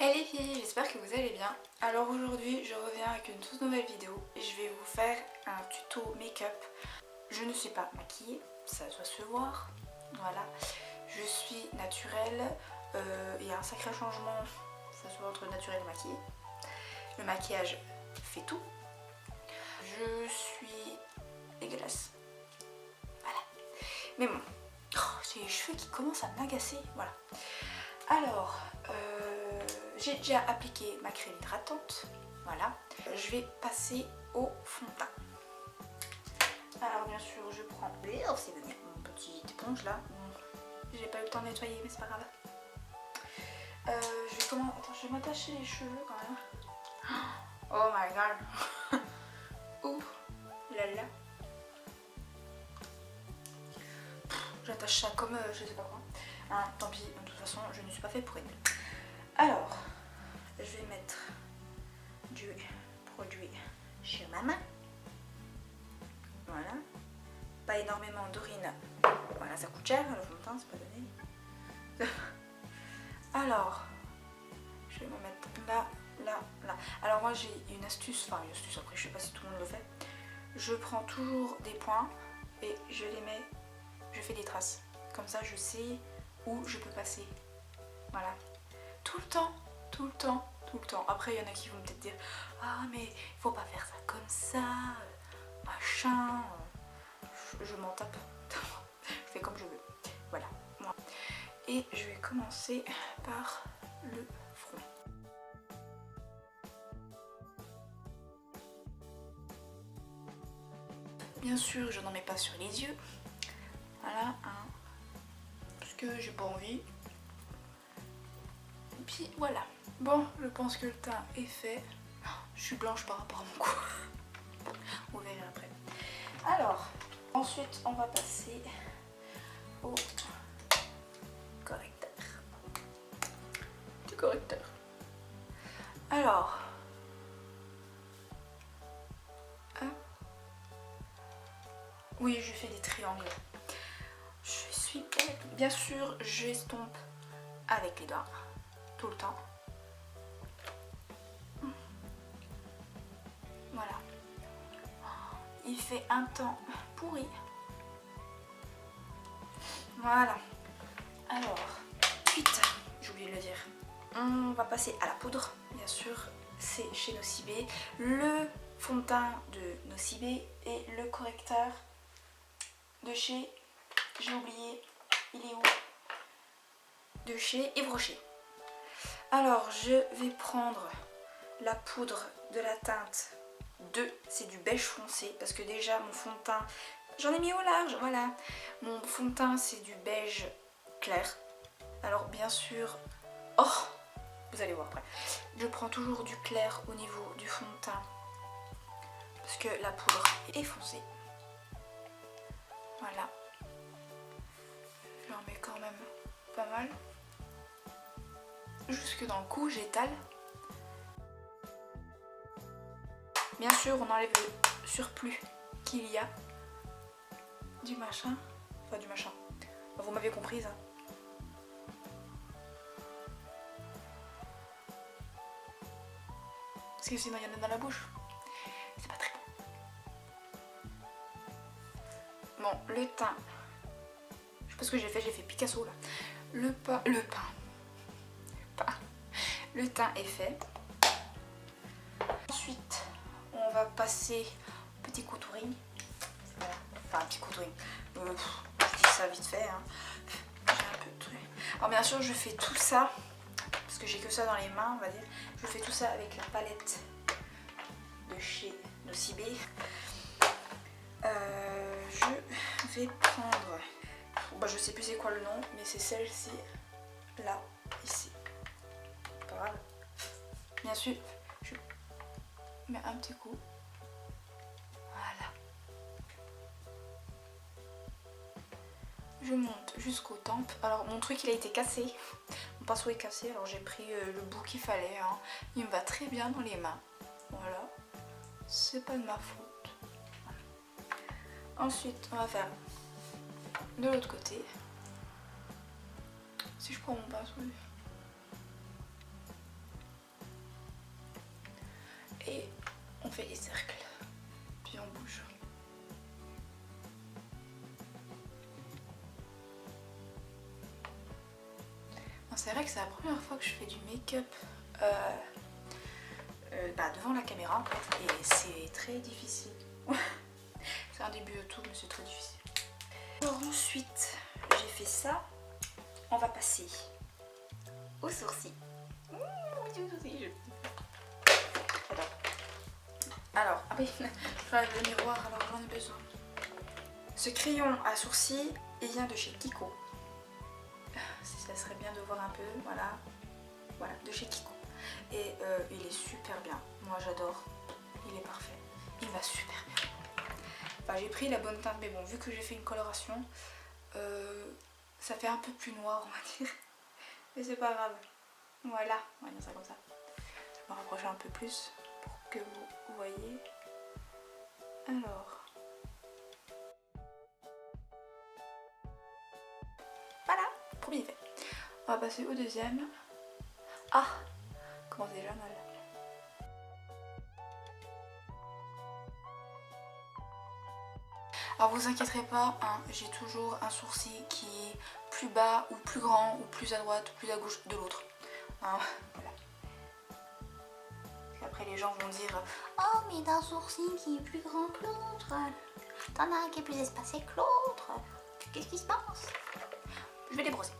Hey les filles, j'espère que vous allez bien. Alors aujourd'hui je reviens avec une toute nouvelle vidéo et je vais vous faire un tuto make-up. Je ne suis pas maquillée, ça doit se voir, voilà. Je suis naturelle, il y a un sacré changement, ça se voit entre naturel et maquillée. Le maquillage fait tout. Je suis dégueulasse, voilà. Mais bon, j'ai les cheveux qui commencent à m'agacer, voilà. Alors, j'ai déjà appliqué ma crème hydratante, voilà. Je vais passer au fond de teint. Alors bien sûr, je prends mon petit éponge là. J'ai pas eu le temps de nettoyer, mais c'est pas grave. Je vais m'attacher les cheveux quand même. Oh my god. Ouh là là. J'attache ça comme je sais pas quoi. Hein, tant pis, de toute façon, je ne suis pas faite pour elle. Alors, je vais mettre du produit chez ma main. Voilà. Pas énormément d'urine. Voilà, ça coûte cher, le fond de teint, c'est pas donné. Alors, je vais me mettre là, là, là. Alors moi j'ai une astuce, après je sais pas si tout le monde le fait. Je prends toujours des points et je les mets, je fais des traces. Comme ça je sais où je peux passer. Voilà. Tout le temps, tout le temps, tout le temps. Après il y en a qui vont peut-être dire ah mais il faut pas faire ça comme ça, machin. Je m'en tape. Je fais comme je veux. Voilà. Et je vais commencer par le front. Bien sûr, je n'en mets pas sur les yeux. Voilà, hein, parce que j'ai pas envie. Et puis voilà. Bon, je pense que le teint est fait. Je suis blanche par rapport à mon cou. On verra après. Alors, ensuite, on va passer au correcteur. Du correcteur. Alors, oui, je fais des triangles. Je suis bête. Bien sûr, j'estompe avec les doigts tout le temps. Voilà. Il fait un temps pourri. Voilà. Alors, ensuite, j'ai oublié de le dire. On va passer à la poudre. Bien sûr, c'est chez Nocibé. Le fond de teint de Nocibé et le correcteur de chez, j'ai oublié, il est où? De chez Yves Rocher. Alors je vais prendre la poudre de la teinte 2, c'est du beige foncé parce que déjà mon fond de teint, j'en ai mis au large, voilà. Mon fond de teint c'est du beige clair. Alors bien sûr, oh, vous allez voir après. Je prends toujours du clair au niveau du fond de teint parce que la poudre est foncée. Voilà. J'en mets quand même pas mal. Jusque dans le cou, j'étale. Bien sûr, on enlève le surplus qu'il y a du machin. Enfin, du machin. Vous m'avez comprise. Hein. Parce que sinon, il y en a dans la bouche. C'est pas très bon. Bon, le teint. Je sais pas ce que j'ai fait Picasso là. Le teint est fait. Ensuite, on va passer au petit contouring. Voilà. Enfin, un petit contouring. Je dis ça vite fait. Hein. J'ai un peu de truc. Alors, bien sûr, je fais tout ça. Parce que j'ai que ça dans les mains, on va dire. Je fais tout ça avec la palette de chez Nocibé. Je vais prendre. Je sais plus c'est quoi le nom, mais c'est celle-ci. Là, ici. Pas grave. Bien sûr, je mets un petit coup. Voilà. Je monte jusqu'aux tempes. Alors mon truc il a été cassé. Mon pinceau est cassé, alors j'ai pris le bout qu'il fallait. Hein. Il me va très bien dans les mains. Voilà. C'est pas de ma faute. Voilà. Ensuite, on va faire de l'autre côté. Si je prends mon pinceau. et on fait des cercles. Puis on bouge. Bon, c'est vrai que c'est la première fois que je fais du make-up devant la caméra en fait, et c'est très difficile. C'est un début de tout, mais c'est très difficile. Alors ensuite, j'ai fait ça. On va passer aux sourcils. Alors, ah oui, j'enlève le miroir, alors j'en ai besoin. Ce crayon à sourcils, il vient de chez Kiko. Ça serait bien de voir un peu, voilà. Voilà, de chez Kiko. Et il est super bien. Moi j'adore. Il est parfait. Il va super bien. Enfin, j'ai pris la bonne teinte, mais bon, vu que j'ai fait une coloration, ça fait un peu plus noir, on va dire. Mais c'est pas grave. Voilà, on va dire ça comme ça. Je vais me rapprocher un peu plus pour que vous voyez. Alors. Voilà, premier fait. On va passer au deuxième. Ah, commence déjà mal. Alors vous inquiéterez pas, hein, j'ai toujours un sourcil qui est plus bas ou plus grand ou plus à droite ou plus à gauche de l'autre. Hein, voilà. Après les gens vont dire oh mais t'as un sourcil qui est plus grand que l'autre, t'en as un qui est plus espacé que l'autre, qu'est-ce qui se passe? Je vais les brosser.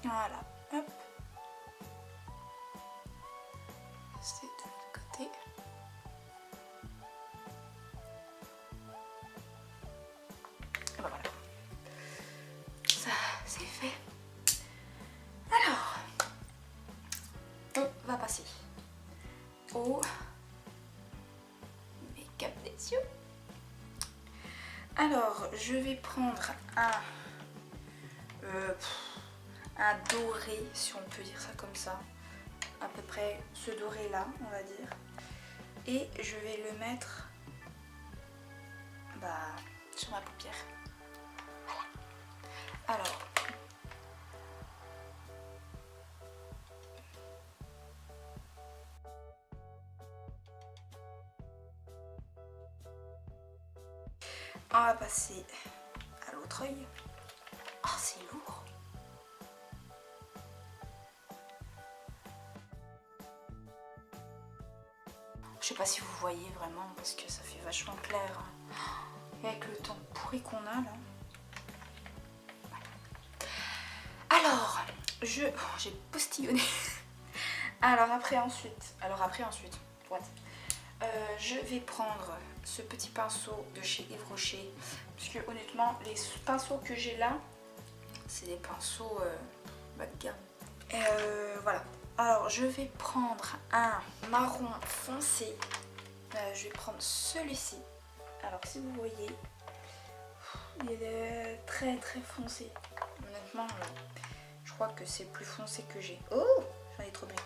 Voilà, hop. C'est de l'autre côté. Et ben voilà. Ça, c'est fait. Alors, on va passer au make-up des yeux. Alors, je vais prendre un doré, si on peut dire ça comme ça. À peu près ce doré là, on va dire. Et je vais le mettre sur ma paupière. Voilà. Alors, on va passer à l'autre œil. Oh, c'est lourd. Je sais pas si vous voyez vraiment parce que ça fait vachement clair. Et avec le temps pourri qu'on a là. Alors, j'ai postillonné. Alors après ensuite, what? Je vais prendre ce petit pinceau de chez Yves Rocher. Parce que honnêtement, les pinceaux que j'ai là, c'est des pinceaux bas de gamme. Voilà. Alors je vais prendre un marron foncé. Je vais prendre celui-ci. Alors si vous voyez, il est très très foncé. Honnêtement, je crois que c'est plus foncé que j'ai. Oh, j'en ai trop pris.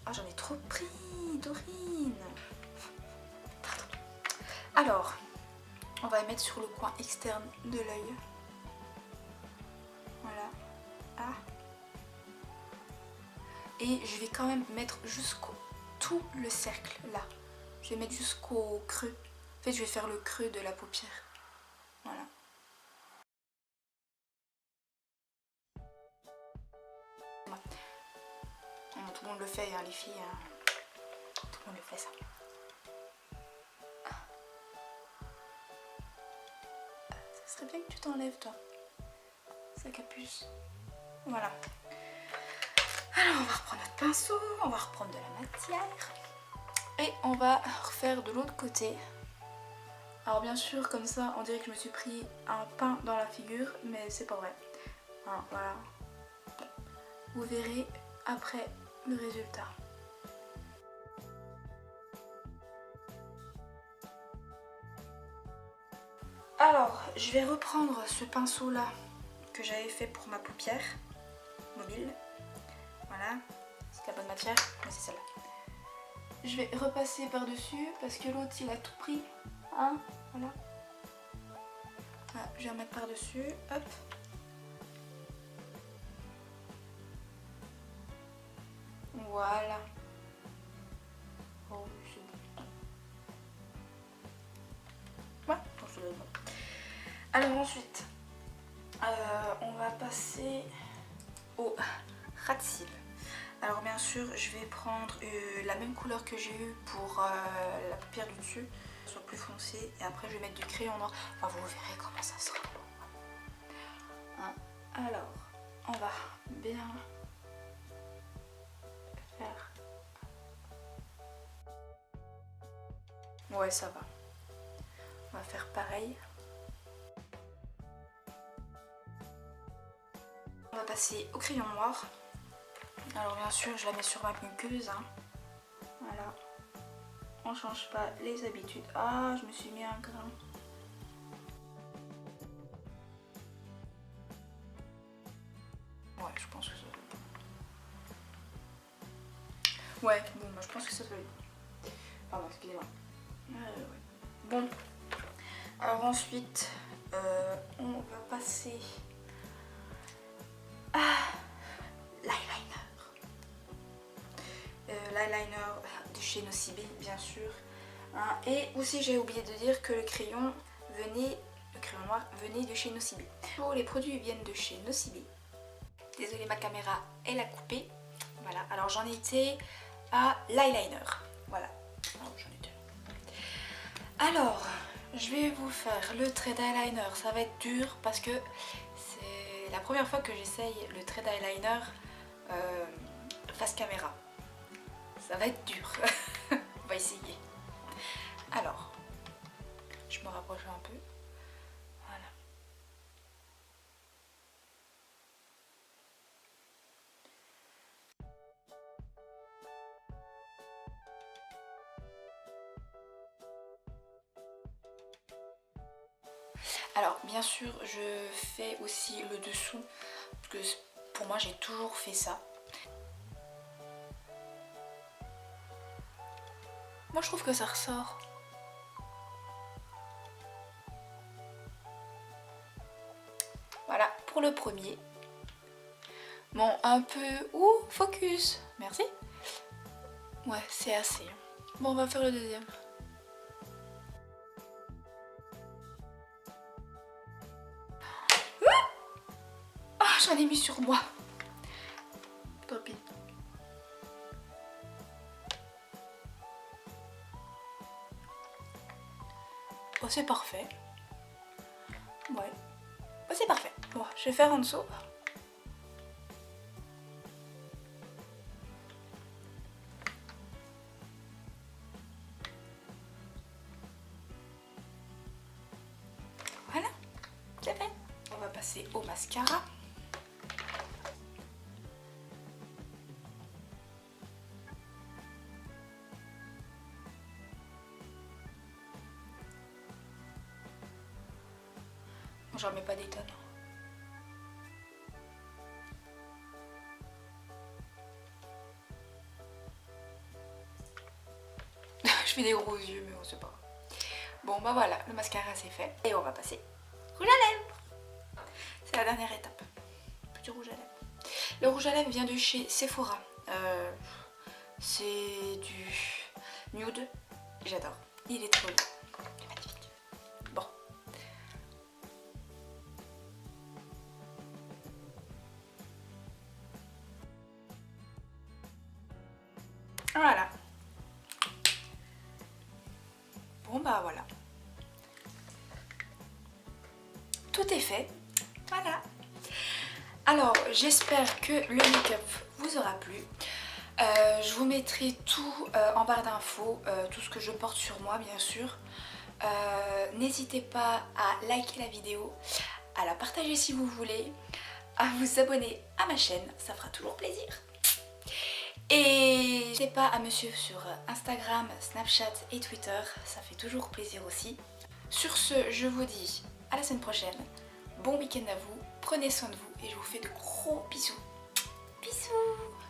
Ah, j'en ai trop pris, Dorine. Pardon. Alors, on va mettre sur le coin externe de l'œil. Voilà. Ah. Et je vais quand même mettre jusqu'au tout le cercle là. Je vais mettre jusqu'au creux. En fait, je vais faire le creux de la paupière. Voilà. Tout le monde le fait, hein, les filles. Hein. Tout le monde le fait ça. Ça serait bien que tu t'enlèves, toi. Sa capuce. Voilà. Alors, on va reprendre notre pinceau. On va reprendre de la matière. Et on va refaire de l'autre côté. Alors bien sûr, comme ça, on dirait que je me suis pris un pain dans la figure, mais c'est pas vrai. Hein, voilà. Vous verrez après le résultat. Alors, je vais reprendre ce pinceau là que j'avais fait pour ma paupière mobile. Voilà, c'est la bonne matière, mais c'est celle-là. Je vais repasser par-dessus parce que l'autre il a tout pris. Hein, voilà. Voilà, je vais remettre par-dessus, hop. Voilà. Oh, c'est bon. Ouais, je pense que c'est bon. Alors ensuite, on va passer au ras de cils. Alors bien sûr, je vais prendre la même couleur que j'ai eue pour la paupière du dessus, soit plus foncée, et après je vais mettre du crayon noir. Enfin, vous verrez comment ça sera. Hein. Alors, on va bien faire. Ouais, ça va. On va faire pareil. On va passer au crayon noir. Alors bien sûr, je la mets sur ma muqueuse. Hein. Voilà. On change pas les habitudes. Ah, je me suis mis un grain. Ouais, je pense que ça va. Ouais, bon, bah, je pense que ça doit être. Pardon, excusez-moi. Ouais. Bon. Alors ensuite, on va passer à l'eyeliner. L'eyeliner de chez Nocibé, bien sûr. Hein, et aussi, j'ai oublié de dire que le crayon noir venait de chez Nocibé. Tous les produits viennent de chez Nocibé. Désolée, ma caméra, elle a coupé. Voilà, alors j'en étais à l'eyeliner. Voilà, alors, je vais vous faire le trait d'eyeliner. Ça va être dur parce que c'est la première fois que j'essaye le trait d'eyeliner face caméra. Ça va être dur. On va essayer. Alors, je me rapproche un peu. Voilà. Alors, bien sûr, je fais aussi le dessous. Parce que pour moi, j'ai toujours fait ça. Moi, je trouve que ça ressort. Voilà, pour le premier. Bon, un peu... Ouh, focus. Merci. Ouais, c'est assez. Bon, on va faire le deuxième. Ah, j'en ai mis sur moi. Tant pis. Oh, c'est parfait. Ouais. Oh, c'est parfait. Bon, je vais faire en dessous. Voilà, c'est fait. On va passer au mascara. J'en mets pas des tonnes. Je fais des gros yeux, mais on sait pas. Bon, bah voilà, le mascara c'est fait. Et on va passer rouge à lèvres. C'est la dernière étape. Petit rouge à lèvres. Le rouge à lèvres vient de chez Sephora. C'est du nude. J'adore. Il est trop beau. Il est magnifique. Bon. Voilà. Bon bah voilà. Tout est fait. Voilà. Alors j'espère que le make-up vous aura plu. Je vous mettrai tout en barre d'infos, tout ce que je porte sur moi bien sûr. N'hésitez pas à liker la vidéo, à la partager si vous voulez, à vous abonner à ma chaîne, ça fera toujours plaisir. Et n'hésitez pas à me suivre sur Instagram, Snapchat et Twitter, ça fait toujours plaisir aussi. Sur ce, je vous dis à la semaine prochaine, bon week-end à vous, prenez soin de vous et je vous fais de gros bisous. Bisous.